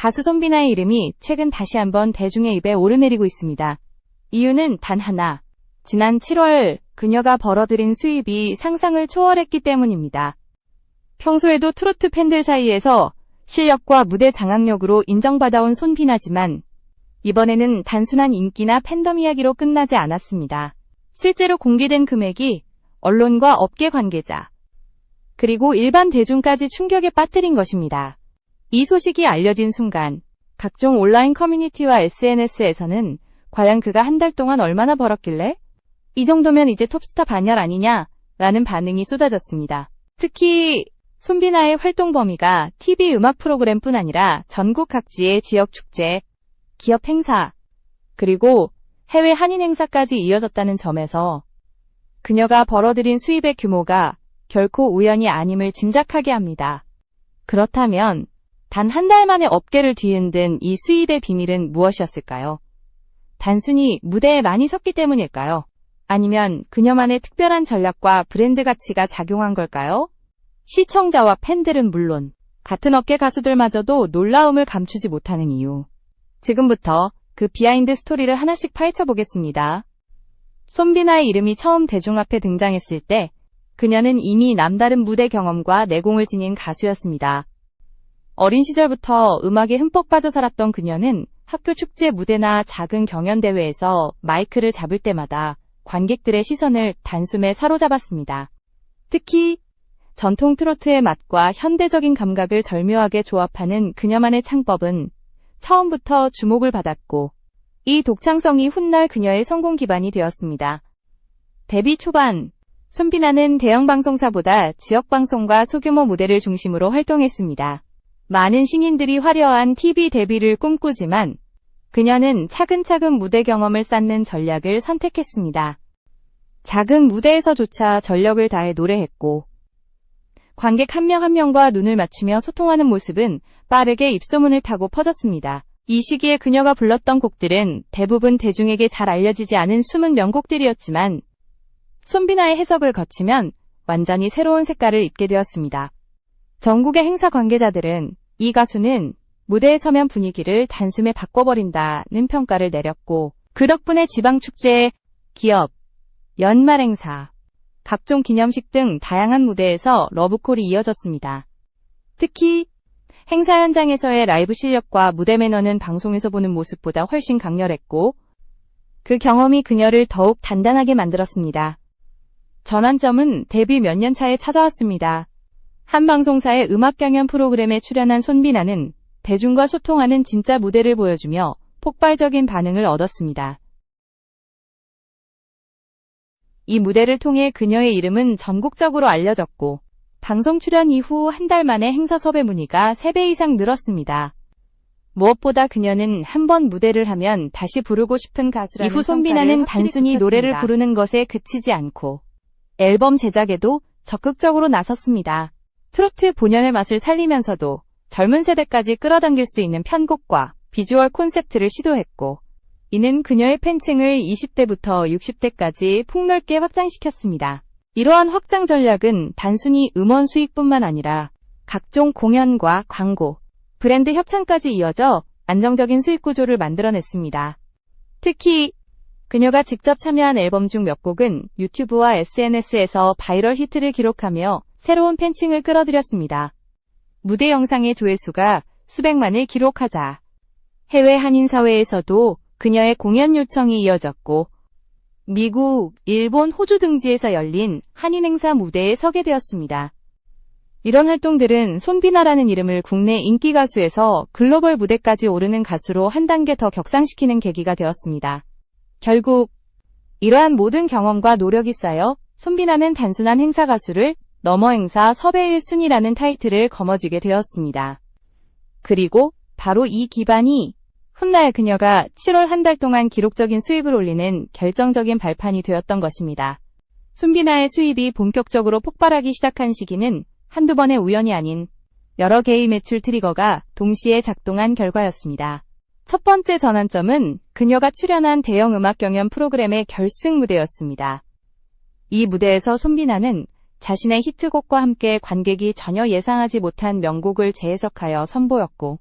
가수 손비나의 이름이 최근 다시 한번 대중의 입에 오르내리고 있습니다. 이유는 단 하나. 지난 7월 그녀가 벌어들인 수입이 상상을 초월했기 때문입니다. 평소에도 트로트 팬들 사이에서 실력과 무대 장악력으로 인정받아온 손비나지만 이번에는 단순한 인기나 팬덤 이야기로 끝나지 않았습니다. 실제로 공개된 금액이 언론과 업계 관계자, 그리고 일반 대중까지 충격에 빠뜨린 것입니다. 이 소식이 알려진 순간 각종 온라인 커뮤니티와 SNS에서는 과연 그가 한 달 동안 얼마나 벌었길래? 이 정도면 이제 톱스타 반열 아니냐? 라는 반응이 쏟아졌습니다. 특히 손비나의 활동 범위가 TV 음악 프로그램뿐 아니라 전국 각지의 지역 축제, 기업 행사, 그리고 해외 한인 행사까지 이어졌다는 점에서 그녀가 벌어들인 수입의 규모가 결코 우연이 아님을 짐작하게 합니다. 그렇다면 단 한 달 만에 업계를 뒤흔든 이 수입의 비밀은 무엇이었을까요? 단순히 무대에 많이 섰기 때문일까요? 아니면 그녀만의 특별한 전략과 브랜드 가치가 작용한 걸까요? 시청자와 팬들은 물론 같은 업계 가수들마저도 놀라움을 감추지 못하는 이유. 지금부터 그 비하인드 스토리를 하나씩 파헤쳐 보겠습니다. 손비나의 이름이 처음 대중 앞에 등장했을 때 그녀는 이미 남다른 무대 경험과 내공을 지닌 가수였습니다. 어린 시절부터 음악에 흠뻑 빠져 살았던 그녀는 학교 축제 무대나 작은 경연대회에서 마이크를 잡을 때마다 관객들의 시선을 단숨에 사로잡았습니다. 특히 전통 트로트의 맛과 현대적인 감각을 절묘하게 조합하는 그녀만의 창법은 처음부터 주목을 받았고 이 독창성이 훗날 그녀의 성공 기반이 되었습니다. 데뷔 초반, 손비나는 대형 방송사보다 지역 방송과 소규모 무대를 중심으로 활동했습니다. 많은 신인들이 화려한 TV 데뷔를 꿈꾸지만 그녀는 차근차근 무대 경험을 쌓는 전략을 선택했습니다. 작은 무대에서조차 전력을 다해 노래했고 관객 한 명 한 명과 눈을 맞추며 소통하는 모습은 빠르게 입소문을 타고 퍼졌습니다. 이 시기에 그녀가 불렀던 곡들은 대부분 대중에게 잘 알려지지 않은 숨은 명곡들이었지만 손비나의 해석을 거치면 완전히 새로운 색깔을 입게 되었습니다. 전국의 행사 관계자들은 이 가수는 무대에 서면 분위기를 단숨에 바꿔버린다는 평가를 내렸고 그 덕분에 지방축제, 기업, 연말 행사, 각종 기념식 등 다양한 무대에서 러브콜이 이어졌습니다. 특히 행사 현장에서의 라이브 실력과 무대 매너는 방송에서 보는 모습보다 훨씬 강렬했고 그 경험이 그녀를 더욱 단단하게 만들었습니다. 전환점은 데뷔 몇 년 차에 찾아왔습니다. 한 방송사의 음악 경연 프로그램에 출연한 손비나는 대중과 소통하는 진짜 무대를 보여주며 폭발적인 반응을 얻었습니다. 이 무대를 통해 그녀의 이름은 전국적으로 알려졌고 방송 출연 이후 한 달 만에 행사 섭외 문의가 3배 이상 늘었습니다. 무엇보다 그녀는 한 번 무대를 하면 다시 부르고 싶은 가수라는 이후 손비나는 단순히 노래를 부르는 것에 그치지 않고 앨범 제작에도 적극적으로 나섰습니다. 트로트 본연의 맛을 살리면서도 젊은 세대까지 끌어당길 수 있는 편곡과 비주얼 콘셉트를 시도했고 이는 그녀의 팬층을 20대부터 60대까지 폭넓게 확장시켰습니다. 이러한 확장 전략은 단순히 음원 수익뿐만 아니라 각종 공연과 광고, 브랜드 협찬까지 이어져 안정적인 수익 구조를 만들어냈습니다. 특히 그녀가 직접 참여한 앨범 중 몇 곡은 유튜브와 SNS에서 바이럴 히트를 기록하며 새로운 팬층을 끌어들였습니다. 무대 영상의 조회수가 수백만을 기록하자 해외 한인 사회에서도 그녀의 공연 요청이 이어졌고 미국, 일본, 호주 등지에서 열린 한인 행사 무대에 서게 되었습니다. 이런 활동들은 손비나라는 이름을 국내 인기 가수에서 글로벌 무대까지 오르는 가수로 한 단계 더 격상시키는 계기가 되었습니다. 결국 이러한 모든 경험과 노력이 쌓여 손비나는 단순한 행사 가수를 넘어 행사 섭외 1순위라는 타이틀을 거머쥐게 되었습니다. 그리고 바로 이 기반이 훗날 그녀가 7월 한 달 동안 기록적인 수입을 올리는 결정적인 발판이 되었던 것입니다. 손비나의 수입이 본격적으로 폭발하기 시작한 시기는 한두 번의 우연이 아닌 여러 개의 매출 트리거가 동시에 작동한 결과였습니다. 첫 번째 전환점은 그녀가 출연한 대형 음악 경연 프로그램의 결승 무대였습니다. 이 무대에서 손비나는 자신의 히트곡과 함께 관객이 전혀 예상하지 못한 명곡을 재해석하여 선보였고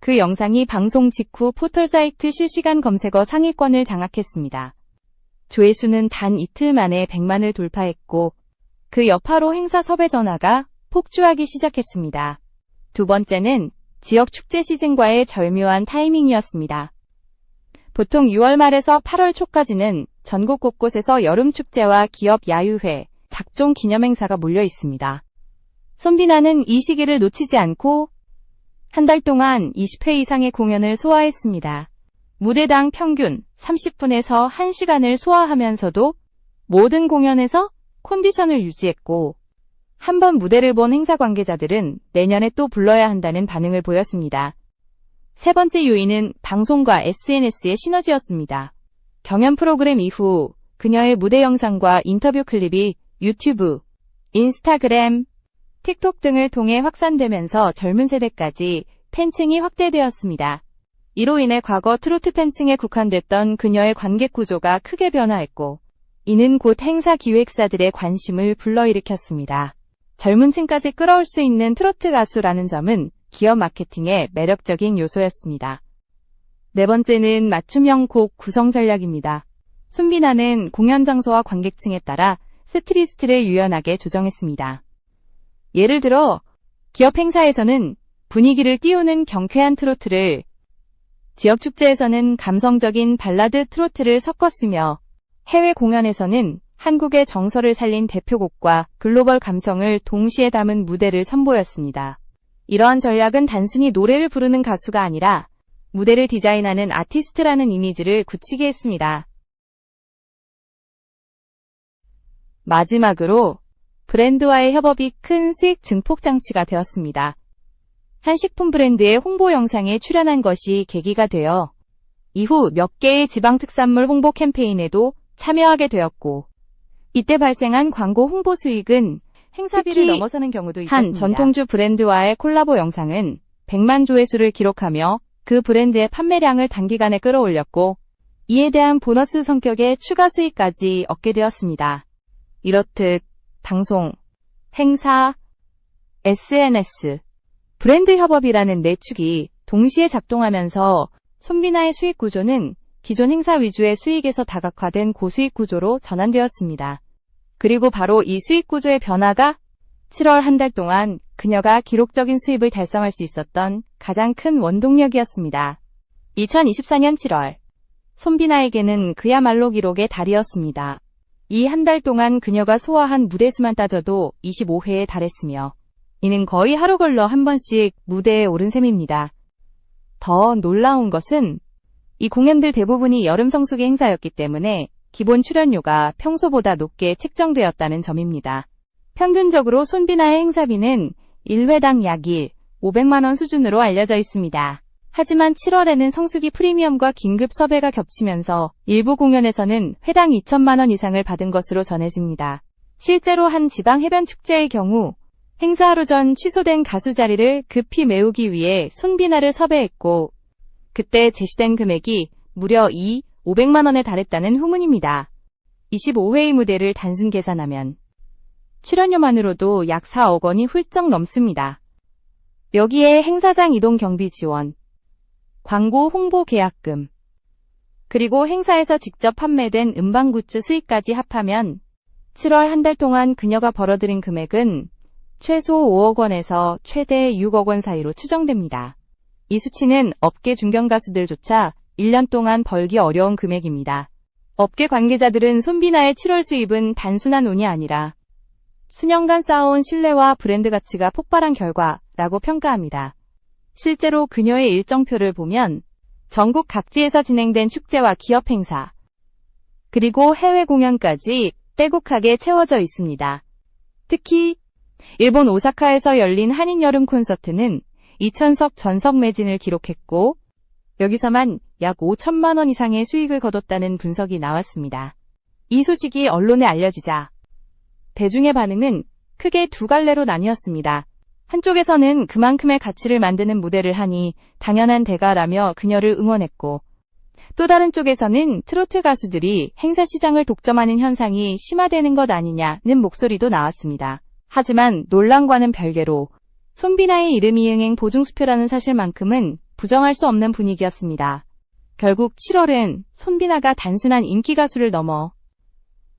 그 영상이 방송 직후 포털사이트 실시간 검색어 상위권을 장악했습니다. 조회수는 단 이틀 만에 100만을 돌파했고 그 여파로 행사 섭외 전화가 폭주하기 시작했습니다. 두 번째는 지역 축제 시즌과의 절묘한 타이밍이었습니다. 보통 6월 말에서 8월 초까지는 전국 곳곳에서 여름 축제와 기업 야유회, 각종 기념행사가 몰려 있습니다. 손비나는 이 시기를 놓치지 않고 한 달 동안 20회 이상의 공연을 소화했습니다. 무대당 평균 30분에서 1시간을 소화하면서도 모든 공연에서 컨디션을 유지했고 한 번 무대를 본 행사 관계자들은 내년에 또 불러야 한다는 반응을 보였습니다. 세 번째 요인은 방송과 SNS의 시너지였습니다. 경연 프로그램 이후 그녀의 무대 영상과 인터뷰 클립이 유튜브, 인스타그램, 틱톡 등을 통해 확산되면서 젊은 세대까지 팬층이 확대되었습니다. 이로 인해 과거 트로트 팬층에 국한됐던 그녀의 관객 구조가 크게 변화했고 이는 곧 행사 기획사들의 관심을 불러일으켰습니다. 젊은 층까지 끌어올 수 있는 트로트 가수라는 점은 기업 마케팅의 매력적인 요소였습니다. 네 번째는 맞춤형 곡 구성 전략입니다. 손비나는 공연 장소와 관객층에 따라 세트리스트를 유연하게 조정했습니다. 예를 들어 기업 행사에서는 분위기를 띄우는 경쾌한 트로트를, 지역 축제에서는 감성적인 발라드 트로트를 섞었으며 해외 공연에서는 한국의 정서를 살린 대표곡과 글로벌 감성을 동시에 담은 무대를 선보였습니다. 이러한 전략은 단순히 노래를 부르는 가수가 아니라 무대를 디자인하는 아티스트라는 이미지를 굳히게 했습니다. 마지막으로 브랜드와의 협업이 큰 수익 증폭 장치가 되었습니다. 한 식품 브랜드의 홍보 영상에 출연한 것이 계기가 되어 이후 몇 개의 지방 특산물 홍보 캠페인에도 참여하게 되었고 이때 발생한 광고 홍보 수익은 행사비를 넘어서는 경우도 있었습니다. 한 전통주 브랜드와의 콜라보 영상은 100만 조회수를 기록하며 그 브랜드의 판매량을 단기간에 끌어올렸고 이에 대한 보너스 성격의 추가 수익까지 얻게 되었습니다. 이렇듯 방송, 행사, SNS, 브랜드 협업이라는 네 축이 동시에 작동하면서 손비나의 수익 구조는 기존 행사 위주의 수익에서 다각화된 고수익 구조로 전환되었습니다. 그리고 바로 이 수익 구조의 변화가 7월 한 달 동안 그녀가 기록적인 수입을 달성할 수 있었던 가장 큰 원동력이었습니다. 2024년 7월, 손비나에게는 그야말로 기록의 달이었습니다. 이 한 달 동안 그녀가 소화한 무대 수만 따져도 25회에 달했으며 이는 거의 하루 걸러 한 번씩 무대에 오른 셈입니다. 더 놀라운 것은 이 공연들 대부분이 여름 성수기 행사였기 때문에 기본 출연료가 평소보다 높게 책정되었다는 점입니다. 평균적으로 손비나의 행사비는 1회당 약 500만 원 수준으로 알려져 있습니다. 하지만 7월에는 성수기 프리미엄과 긴급 섭외가 겹치면서 일부 공연에서는 회당 2천만 원 이상을 받은 것으로 전해집니다. 실제로 한 지방 해변 축제의 경우 행사 하루 전 취소된 가수 자리를 급히 메우기 위해 손비나를 섭외했고 그때 제시된 금액이 무려 500만 원에 달했다는 후문입니다. 25회의 무대를 단순 계산하면 출연료만으로도 약 4억 원이 훌쩍 넘습니다. 여기에 행사장 이동 경비 지원, 광고 홍보 계약금, 그리고 행사에서 직접 판매된 음반 굿즈 수익까지 합하면 7월 한 달 동안 그녀가 벌어들인 금액은 최소 5억 원에서 최대 6억 원 사이로 추정됩니다. 이 수치는 업계 중견 가수들조차 1년 동안 벌기 어려운 금액입니다. 업계 관계자들은 손비나의 7월 수입은 단순한 운이 아니라 수년간 쌓아온 신뢰와 브랜드 가치가 폭발한 결과라고 평가합니다. 실제로 그녀의 일정표를 보면 전국 각지에서 진행된 축제와 기업 행사, 그리고 해외 공연까지 빼곡하게 채워져 있습니다. 특히 일본 오사카에서 열린 한인 여름 콘서트는 2,000석 전석 매진을 기록했고 여기서만 약 5천만 원 이상의 수익을 거뒀다는 분석이 나왔습니다. 이 소식이 언론에 알려지자 대중의 반응은 크게 두 갈래로 나뉘었습니다. 한쪽에서는 그만큼의 가치를 만드는 무대를 하니 당연한 대가라며 그녀를 응원했고 또 다른 쪽에서는 트로트 가수들이 행사 시장을 독점하는 현상이 심화되는 것 아니냐는 목소리도 나왔습니다. 하지만 논란과는 별개로 손비나의 이름이 흥행 보증수표라는 사실만큼은 부정할 수 없는 분위기였습니다. 결국 7월은 손비나가 단순한 인기 가수를 넘어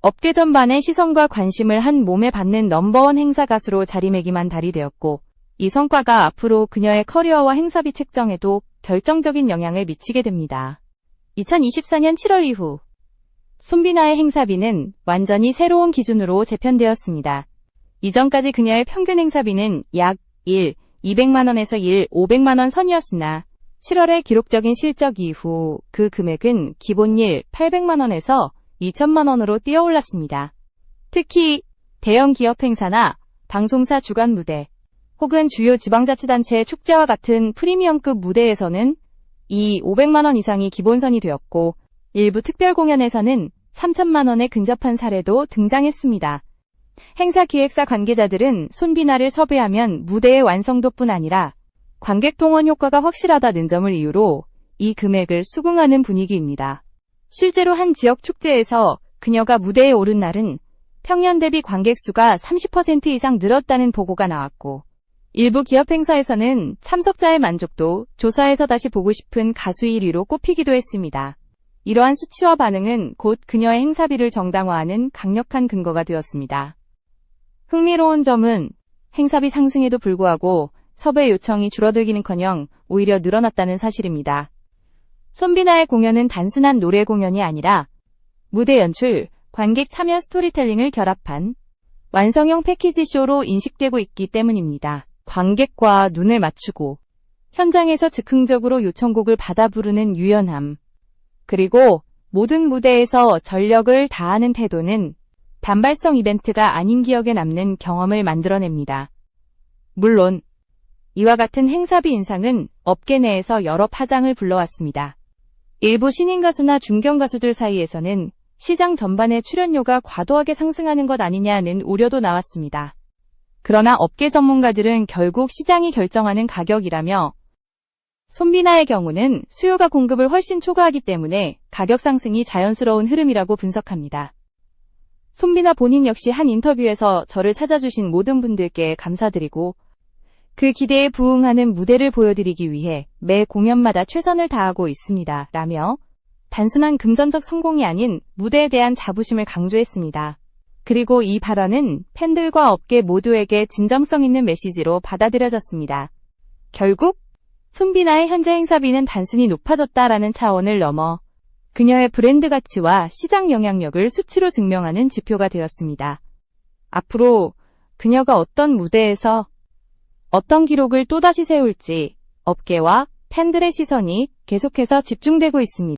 업계 전반의 시선과 관심을 한 몸에 받는 넘버원 행사 가수로 자리매김한 달이 되었고, 이 성과가 앞으로 그녀의 커리어와 행사비 책정에도 결정적인 영향을 미치게 됩니다. 2024년 7월 이후 손비나의 행사비는 완전히 새로운 기준으로 재편되었습니다. 이전까지 그녀의 평균 행사비는 약 200만원에서 500만원 선이었으나 7월의 기록적인 실적 이후 그 금액은 기본 800만원에서 2천만원으로 뛰어올랐습니다. 특히 대형 기업 행사나 방송사 주간 무대 혹은 주요 지방자치단체의 축제와 같은 프리미엄급 무대에서는 이 500만원 이상이 기본선이 되었고, 일부 특별 공연에서는 3천만원에 근접한 사례도 등장했습니다. 행사 기획사 관계자들은 손비나를 섭외하면 무대의 완성도뿐 아니라 관객 동원 효과가 확실하다는 점을 이유로 이 금액을 수긍하는 분위기입니다. 실제로 한 지역 축제에서 그녀가 무대에 오른 날은 평년 대비 관객 수가 30% 이상 늘었다는 보고가 나왔고, 일부 기업 행사에서는 참석자의 만족도 조사에서 다시 보고 싶은 가수 1위로 꼽히기도 했습니다. 이러한 수치와 반응은 곧 그녀의 행사비를 정당화하는 강력한 근거가 되었습니다. 흥미로운 점은 행사비 상승에도 불구하고 섭외 요청이 줄어들기는커녕 오히려 늘어났다는 사실입니다. 손비나의 공연은 단순한 노래 공연이 아니라 무대 연출, 관객 참여 스토리텔링을 결합한 완성형 패키지 쇼로 인식되고 있기 때문입니다. 관객과 눈을 맞추고 현장에서 즉흥적으로 요청곡을 받아 부르는 유연함, 그리고 모든 무대에서 전력을 다하는 태도는 단발성 이벤트가 아닌 기억에 남는 경험을 만들어냅니다. 물론 이와 같은 행사비 인상은 업계 내에서 여러 파장을 불러왔습니다. 일부 신인 가수나 중견 가수들 사이에서는 시장 전반의 출연료가 과도하게 상승하는 것 아니냐는 우려도 나왔습니다. 그러나 업계 전문가들은 결국 시장이 결정하는 가격이라며, 손비나의 경우는 수요가 공급을 훨씬 초과하기 때문에 가격 상승이 자연스러운 흐름이라고 분석합니다. 손비나 본인 역시 한 인터뷰에서 저를 찾아주신 모든 분들께 감사드리고 그 기대에 부응하는 무대를 보여드리기 위해 매 공연마다 최선을 다하고 있습니다. 라며 단순한 금전적 성공이 아닌 무대에 대한 자부심을 강조했습니다. 그리고 이 발언은 팬들과 업계 모두에게 진정성 있는 메시지로 받아들여졌습니다. 결국 손비나의 현재 행사비는 단순히 높아졌다라는 차원을 넘어 그녀의 브랜드 가치와 시장 영향력을 수치로 증명하는 지표가 되었습니다. 앞으로 그녀가 어떤 무대에서 어떤 기록을 또다시 세울지 업계와 팬들의 시선이 계속해서 집중되고 있습니다.